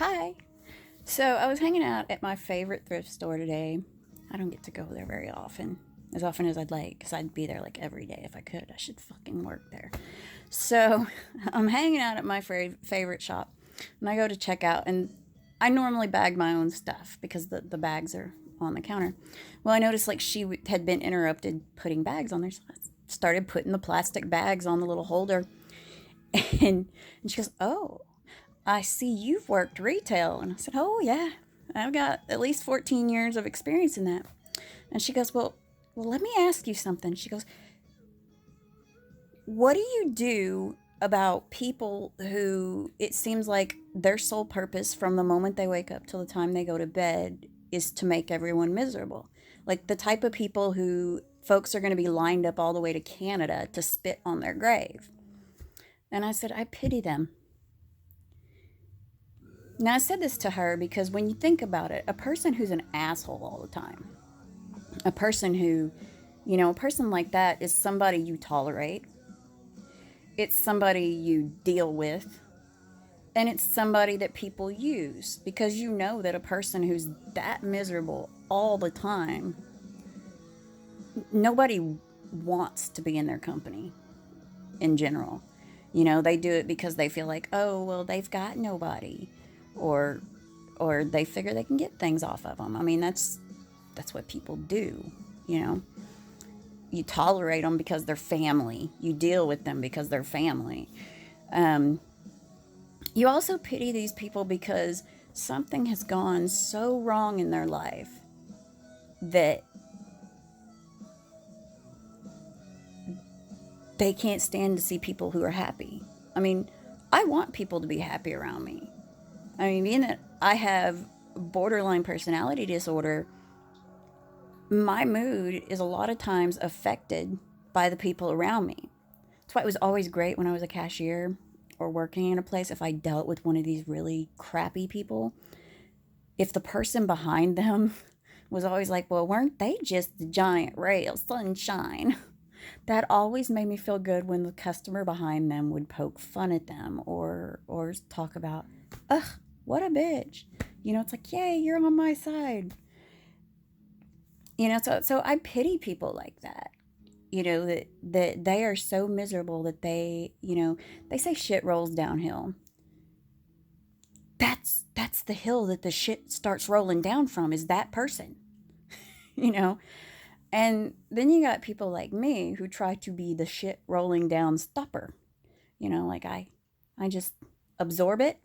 Hi. So I was hanging out at my favorite thrift store today. I don't get to go there very often as I'd like, because I'd be there like every day if I could. I should fucking work there. So I'm hanging out at my favorite shop, and I go to check out, and I normally bag my own stuff because the bags are on the counter. Well, I noticed like had been interrupted putting bags on there, so I started putting the plastic bags on the little holder, and she goes, "Oh, I see you've worked retail." And I said, "Oh, yeah, I've got at least 14 years of experience in that." And she goes, well, let me ask you something. She goes, "What do you do about people who it seems like their sole purpose from the moment they wake up till the time they go to bed is to make everyone miserable? Like the type of people who folks are going to be lined up all the way to Canada to spit on their grave." And I said, "I pity them." Now, I said this to her because when you think about it, a person who's an asshole all the time, a person who, a person like that is somebody you tolerate, it's somebody you deal with, and it's somebody that people use because you know that a person who's that miserable all the time, nobody wants to be in their company in general. They do it because they feel like, oh, well, they've got nobody, or or they figure they can get things off of them. I mean, that's what people do, you know. You tolerate them because they're family. You deal with them because they're family. Um, you also pity these people because something has gone so wrong in their life that they can't stand to see people who are happy. I mean, I want people to be happy around me. I mean, being that I have borderline personality disorder, my mood is a lot of times affected by the people around me. That's why it was always great when I was a cashier or working in a place if I dealt with one of these really crappy people. If the person behind them was always like, well, weren't they just the giant ray of sunshine? That always made me feel good when the customer behind them would poke fun at them or talk about, ugh, what a bitch. It's like, yay, you're on my side. So I pity people like that. That they are so miserable that they say shit rolls downhill. That's the hill that the shit starts rolling down from, is that person. you know and then you got people like me who try to be the shit rolling down stopper. Like I just absorb it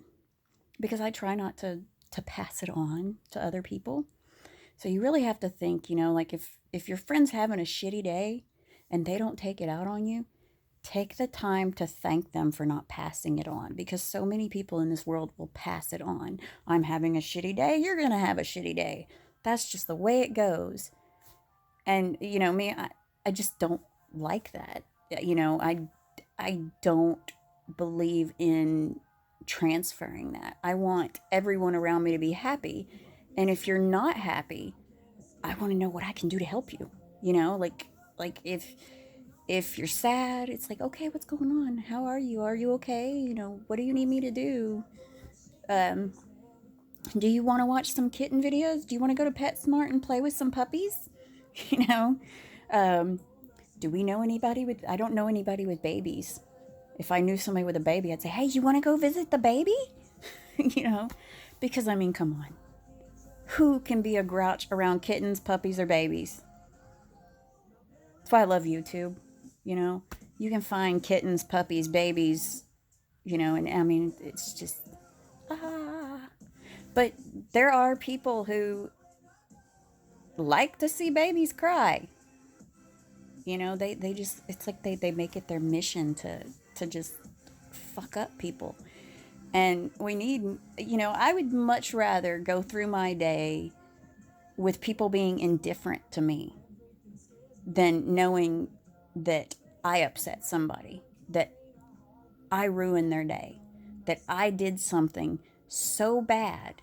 because I try not to pass it on to other people. So you really have to think, like if your friend's having a shitty day and they don't take it out on you, take the time to thank them for not passing it on, because so many people in this world will pass it on. I'm having a shitty day, you're going to have a shitty day. That's just the way it goes. And me, I just don't like that. I don't believe in transferring that. I want everyone around me to be happy. And if you're not happy, I want to know what I can do to help you. Like if you're sad, it's like, okay, what's going on? How are you? Are you okay? What do you need me to do? Um, do you want to watch some kitten videos? Do you want to go to PetSmart and play with some puppies? You know, um, do we know anybody with? I don't know anybody with babies. If I knew somebody with a baby, I'd say, hey, you want to go visit the baby? you know, because I mean, come on, who can be a grouch around kittens, puppies, or babies? That's why I love YouTube. You know, you can find kittens, puppies, babies, and I mean, it's just, ah. But there are people who like to see babies cry. They just, it's like they make it their mission to just fuck up people. And we need, I would much rather go through my day with people being indifferent to me than knowing that I upset somebody, that I ruined their day, that I did something so bad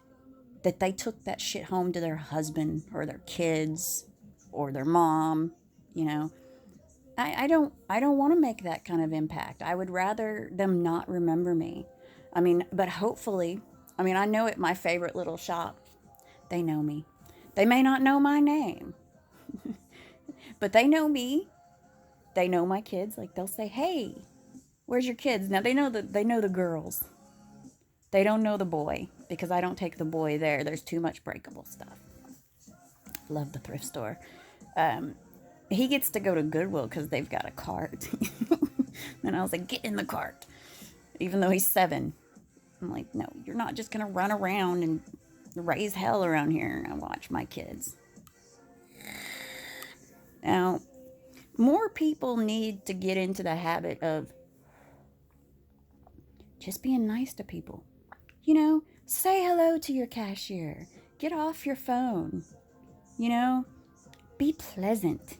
that they took that shit home to their husband or their kids or their mom. You know, I don't want to make that kind of impact. I would rather them not remember me. I mean, but hopefully I mean, I know at my favorite little shop, they know me. They may not know my name, but they know me. They know my kids. Like they'll say, "Hey, where's your kids?" Now they know the girls. They don't know the boy because I don't take the boy there. There's too much breakable stuff. Love the thrift store. Um, he gets to go to Goodwill because they've got a cart. And I was like, "Get in the cart," even though he's 7. I'm like, "No, you're not just gonna run around and raise hell around here." And I watch my kids. Now, more people need to get into the habit of just being nice to people. You know, say hello to your cashier. Get off your phone. You know, be pleasant.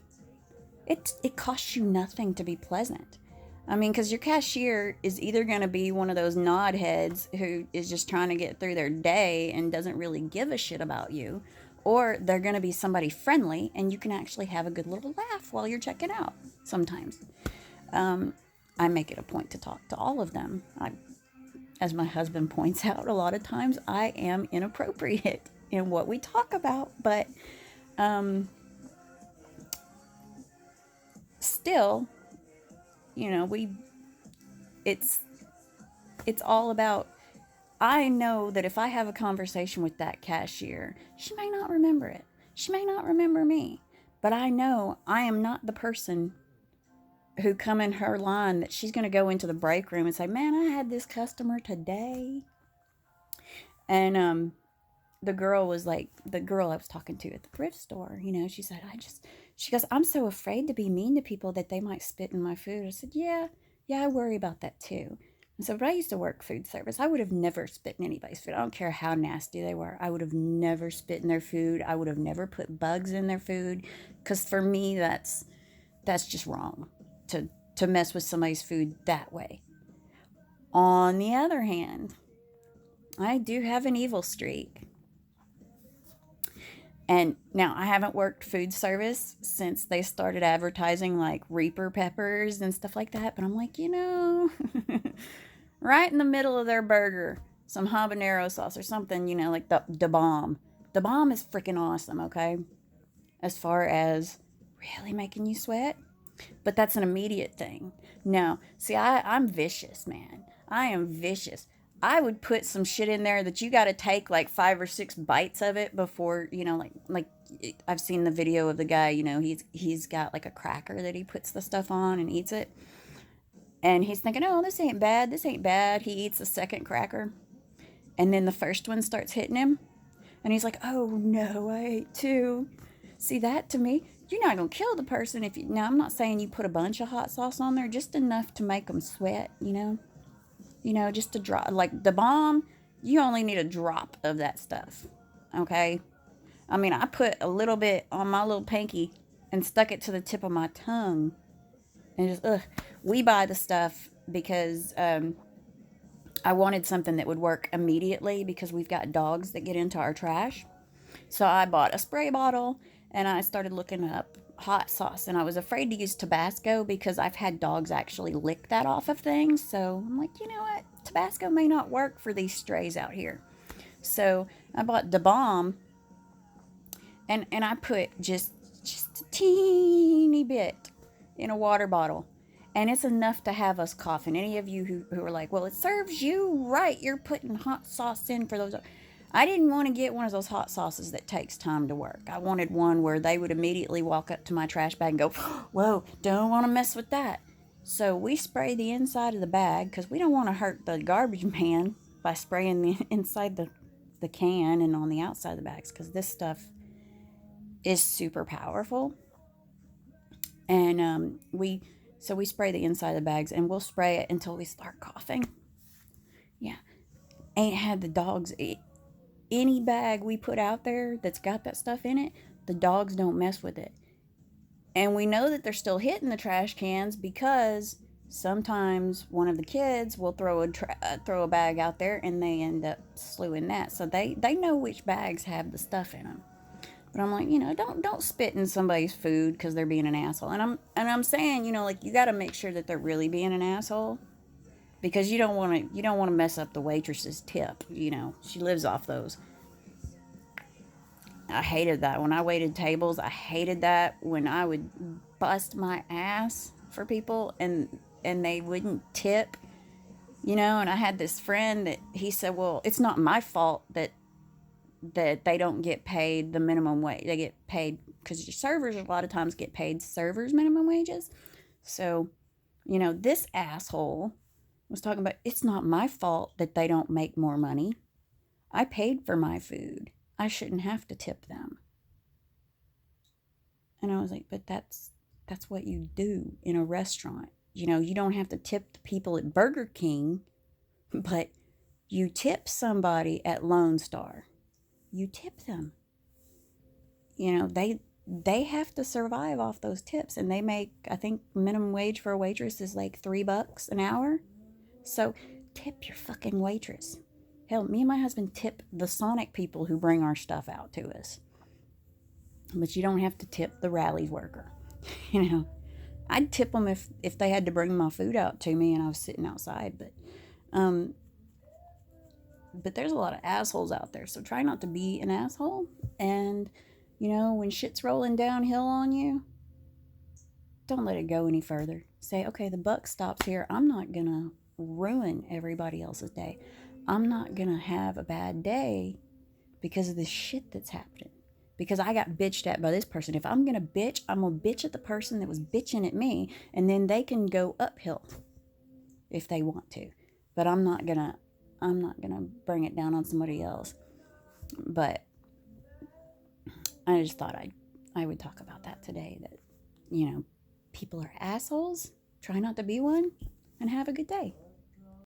It costs you nothing to be pleasant. I mean, because your cashier is either going to be one of those nod heads who is just trying to get through their day and doesn't really give a shit about you, or they're going to be somebody friendly and you can actually have a good little laugh while you're checking out sometimes. I make it a point to talk to all of them. As my husband points out, a lot of times I am inappropriate in what we talk about, but still, you know, it's all about, I know that if I have a conversation with that cashier, she may not remember it. She may not remember me, but I know I am not the person who come in her line that she's going to go into the break room and say, "Man, I had this customer today." And the girl was like, the girl I was talking to at the thrift store, you know, she said, she goes, "I'm so afraid to be mean to people that they might spit in my food." I said, yeah, I worry about that too. And so, but I used to work food service. I would have never spit in anybody's food. I don't care how nasty they were. I would have never spit in their food. I would have never put bugs in their food. Because for me, that's just wrong to mess with somebody's food that way. On the other hand, I do have an evil streak. And now I haven't worked food service since they started advertising like Reaper peppers and stuff like that. But I'm like, right in the middle of their burger, some habanero sauce or something, like the bomb. The bomb is freaking awesome, okay? As far as really making you sweat. But that's an immediate thing. No, see, I'm vicious, man. I am vicious. I would put some shit in there that you got to take like 5 or 6 bites of it before, like I've seen the video of the guy, he's got like a cracker that he puts the stuff on and eats it. And he's thinking, "Oh, this ain't bad. This ain't bad." He eats a second cracker. And then the first one starts hitting him. And he's like, "Oh no, I ate 2." See, that to me, you're not going to kill the person if you, now I'm not saying you put a bunch of hot sauce on there, just enough to make them sweat, just a drop. Like the bomb, you only need a drop of that stuff, okay? I mean, I put a little bit on my little pinky and stuck it to the tip of my tongue. And just, we buy the stuff because I wanted something that would work immediately because we've got dogs that get into our trash. So I bought a spray bottle and I started looking up hot sauce. And I was afraid to use Tabasco because I've had dogs actually lick that off of things. So I'm like, you know what? Tabasco may not work for these strays out here. So I bought Da Bomb and I put just a teeny bit in a water bottle. And it's enough to have us cough. And any of you who are like, "Well, it serves you right. You're putting hot sauce in for those." I didn't want to get one of those hot sauces that takes time to work. I wanted one where they would immediately walk up to my trash bag and go, "Whoa, don't want to mess with that." So we spray the inside of the bag because we don't want to hurt the garbage man by spraying the inside the can and on the outside of the bags because this stuff is super powerful. And we spray the inside of the bags and we'll spray it until we start coughing. Yeah. Ain't had the dogs eat. Any bag we put out there that's got that stuff in it, the dogs don't mess with it. And we know that they're still hitting the trash cans because sometimes one of the kids will throw a bag out there and they end up slewing that. So they know which bags have the stuff in them. But I'm like, don't spit in somebody's food because they're being an asshole. And I'm saying, like you got to make sure that they're really being an asshole because you don't want to mess up the waitress's tip. She lives off those. I hated that when I waited tables. I hated that when I would bust my ass for people and they wouldn't tip. And I had this friend that he said, "Well, it's not my fault that they don't get paid the minimum wage. They get paid because your servers a lot of times get paid servers minimum wages." So, this asshole was talking about it's not my fault that they don't make more money. I paid for my food. I shouldn't have to tip them. And I was like, but that's what you do in a restaurant. You don't have to tip the people at Burger King, but you tip somebody at Lone Star. You tip them. They have to survive off those tips, and they make, I think minimum wage for a waitress is like $3 an hour. So tip your fucking waitress. Hell, me and my husband tip the Sonic people who bring our stuff out to us. But you don't have to tip the Rally's worker. I'd tip them if they had to bring my food out to me and I was sitting outside. But there's a lot of assholes out there, so try not to be an asshole. And when shit's rolling downhill on you, don't let it go any further. Say, okay, the buck stops here. I'm not gonna ruin everybody else's day. I'm not gonna have a bad day because of the shit that's happening. Because I got bitched at by this person. If I'm gonna bitch, I'm gonna bitch at the person that was bitching at me, and then they can go uphill if they want to. But I'm not gonna bring it down on somebody else. But I just thought I would talk about that today. That people are assholes. Try not to be one, and have a good day.